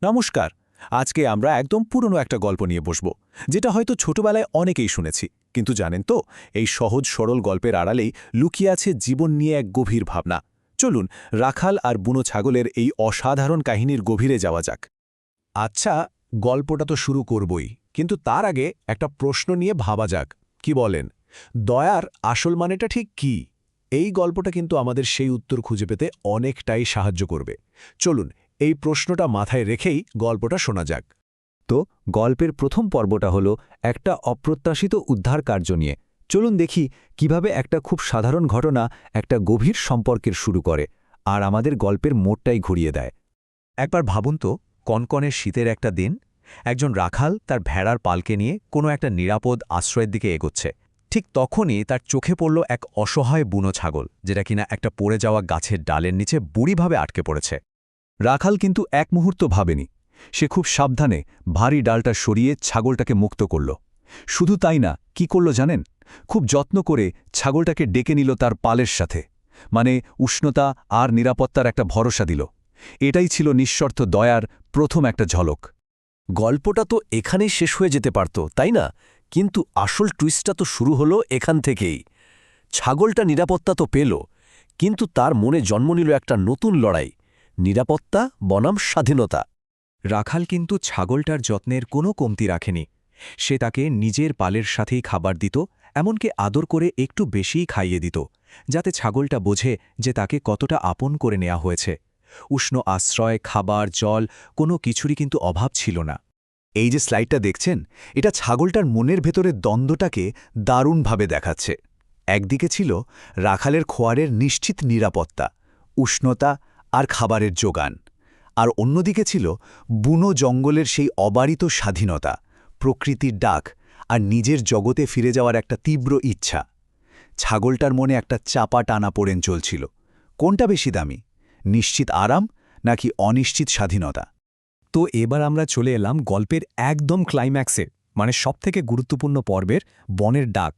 নমস্কার। আজকে আমরা একদম পুরনো একটা গল্প নিয়ে বসব, যেটা হয়তো ছোটবেলায় অনেকেই শুনেছি। কিন্তু জানেন তো, এই সহজ সরল গল্পের আড়ালেই লুকিয়ে আছে জীবন নিয়ে এক গভীর ভাবনা। চলুন রাখাল আর বুনো ছাগলের এই অসাধারণ কাহিনীর গভীরে যাওয়া যাক। আচ্ছা, গল্পটা তো শুরু করবই, কিন্তু তার আগে একটা প্রশ্ন নিয়ে ভাবা যাক। কি বলেন, দয়ার আসল মানেটা ঠিক কি? এই গল্পটা কিন্তু আমাদের সেই উত্তর খুঁজে পেতে অনেকটাই সাহায্য করবে। চলুন এই প্রশ্নটা মাথায় রেখেই গল্পটা শোনা যাক। তো গল্পের প্রথম পর্বটা হলো একটা অপ্রত্যাশিত উদ্ধার কার্য নিয়ে। চলুন দেখি কিভাবে একটা খুব সাধারণ ঘটনা একটা গভীর সম্পর্কের শুরু করে আর আমাদের গল্পের মোড়টাই ঘুরিয়ে দেয়। একবার ভাবুন তো, কনকনে শীতের একটা দিন, একজন রাখাল তার ভেড়ার পালকে নিয়ে কোনো একটা নিরাপদ আশ্রয়ের দিকে এগোচ্ছে। ঠিক তখনই তার চোখে পড়ল এক অসহায় বুনো ছাগল, যেটা কিনা একটা পড়ে যাওয়া গাছের ডালের নিচে বুড়িভাবে আটকে পড়েছে। রাখাল কিন্তু এক মুহূর্ত ভাবেনি। সে খুব সাবধানে ভারী ডালটা সরিয়ে ছাগলটাকে মুক্ত করল। শুধু তাই না, কি করল জানেন? খুব যত্ন করে ছাগলটাকে ডেকে নিল তার পালের সাথে। মানে উষ্ণতা আর নিরাপত্তার একটা ভরসা দিল। এটাই ছিল নিঃশর্ত দয়ার প্রথম একটা ঝলক। গল্পটা তো এখানেই শেষ হয়ে যেতে পারত, তাই না? কিন্তু আসল টুইস্টটা তো শুরু হলো এখান থেকেই। ছাগলটা নিরাপত্তা তো পেল, কিন্তু তার মনে জন্ম নিল একটা নতুন লড়াই, নিরাপত্তা বনাম স্বাধীনতা। রাখাল কিন্তু ছাগলটার যত্নের কোনো কমতি রাখেনি। সে তাকে নিজের পালের সাথেই খাবার দিত, এমনকি আদর করে একটু বেশিই খাইয়ে দিত, যাতে ছাগলটা বোঝে যে তাকে কতটা আপন করে নেওয়া হয়েছে। উষ্ণ আশ্রয়, খাবার, জল, কোনো কিছুরই কিন্তু অভাব ছিল না। এই যে স্লাইডটা দেখছেন, এটা ছাগলটার মনের ভেতরের দ্বন্দ্বটাকে দারুণভাবে দেখাচ্ছে। একদিকে ছিল রাখালের খোয়ারের নিশ্চিত নিরাপত্তা, উষ্ণতা আর খাবারের যোগান, আর অন্যদিকে ছিল বুনো জঙ্গলের সেই অবারিত স্বাধীনতা, প্রকৃতির ডাক আর নিজের জগতে ফিরে যাওয়ার একটা তীব্র ইচ্ছা। ছাগলটার মনে একটা চাপা টানাপোড়েন চলছিল। কোনটা বেশি দামি, নিশ্চিত আরাম নাকি অনিশ্চিত স্বাধীনতা? তো এবার আমরা চলে এলাম গল্পের একদম ক্লাইম্যাক্সে, মানে সবথেকে গুরুত্বপূর্ণ পর্বের বনের ডাক।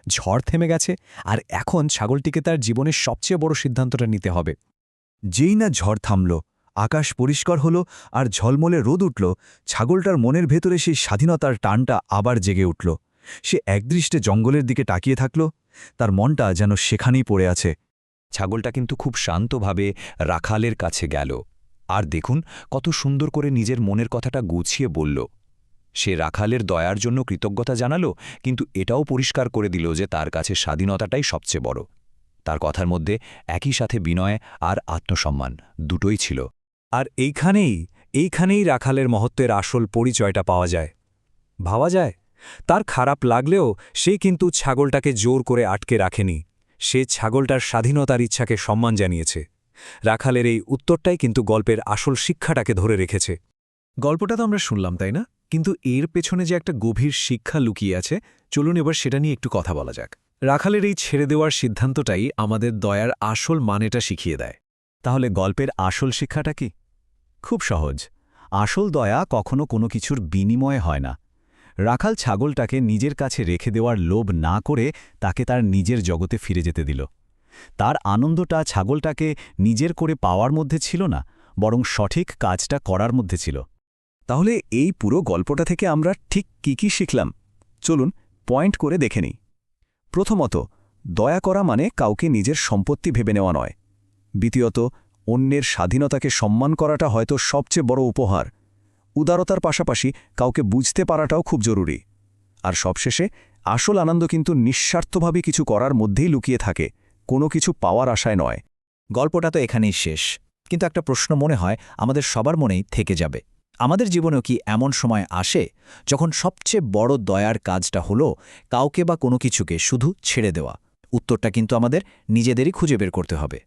ঝড় থেমে গেছে, আর এখন ছাগলটিকে তার জীবনের সবচেয়ে বড় সিদ্ধান্তটা নিতে হবে। যেই না ঝড় থামল, আকাশ পরিষ্কার হলো আর ঝলমলে রোদ উঠল, ছাগলটার মনের ভেতরে সেই স্বাধীনতার টানটা আবার জেগে উঠল। সে একদৃষ্টে জঙ্গলের দিকে তাকিয়ে থাকল, তার মনটা যেন সেখানেই পড়ে আছে। ছাগলটা কিন্তু খুব শান্তভাবে রাখালের কাছে গেল, আর দেখুন কত সুন্দর করে নিজের মনের কথাটা গুছিয়ে বলল। সে রাখালের দয়ার জন্য কৃতজ্ঞতা জানালো, কিন্তু এটাও পরিষ্কার করে দিল যে তার কাছে স্বাধীনতাটাই সবচেয়ে বড়। তার কথার মধ্যে একই সাথে বিনয় আর আত্মসম্মান দুটোই ছিল। আর এইখানেই রাখালের মহত্বের আসল পরিচয়টা পাওয়া যায়। ভাবা যায়, তার খারাপ লাগলেও সে কিন্তু ছাগলটাকে জোর করে আটকে রাখেনি। সে ছাগলটার স্বাধীনতার ইচ্ছাকে সম্মান জানিয়েছে। রাখালের এই উত্তরটাই কিন্তু গল্পের আসল শিক্ষাটাকে ধরে রেখেছে। গল্পটা তো আমরা শুনলাম, তাই না? কিন্তু এর পেছনে যে একটা গভীর শিক্ষা লুকিয়ে আছে, চলুন এবার সেটা নিয়ে একটু কথা বলা যাক। রাখালের এই ছেড়ে দেওয়ার সিদ্ধান্তটাই আমাদের দয়ার আসল মানেটা শিখিয়ে দেয়। তাহলে গল্পের আসল শিক্ষাটা কি? খুব সহজ। আসল দয়া কখনো কোনো কিছুর বিনিময়ে হয় না। রাখাল ছাগলটাকে নিজের কাছে রেখে দেওয়ার লোভ না করে তাকে তার নিজের জগতে ফিরে যেতে দিল। তার আনন্দটা ছাগলটাকে নিজের করে পাওয়ার মধ্যে ছিল না, বরং সঠিক কাজটা করার মধ্যে ছিল। তাহলে এই পুরো গল্পটা থেকে আমরা ঠিক কি শিখলাম? চলুন পয়েন্ট করে দেখে নিই। প্রথমত, দয়া করা মানে কাউকে নিজের সম্পত্তি ভেবে নেওয়া নয়। দ্বিতীয়ত, অন্যের স্বাধীনতাকে সম্মান করাটা হয়তো সবচেয়ে বড় উপহার। উদারতার পাশাপাশি কাউকে বুঝতে পারাটাও খুব জরুরি। আর সবশেষে, আসল আনন্দ কিন্তু নিঃস্বার্থভাবে কিছু করার মধ্যেই লুকিয়ে থাকে, কোনো কিছু পাওয়ার আশায় নয়। গল্পটা তো এখানেই শেষ, কিন্তু একটা প্রশ্ন মনে হয় আমাদের সবার মনেই থেকে যাবে। আমাদের জীবনেও কি এমন সময় আসে যখন সবচেয়ে বড় দয়ার কাজটা হলো কাউকে বা কোনো কিছুকে শুধু ছেড়ে দেওয়া? উত্তরটা কিন্তু আমাদের নিজেদেরই খুঁজে বের করতে হবে।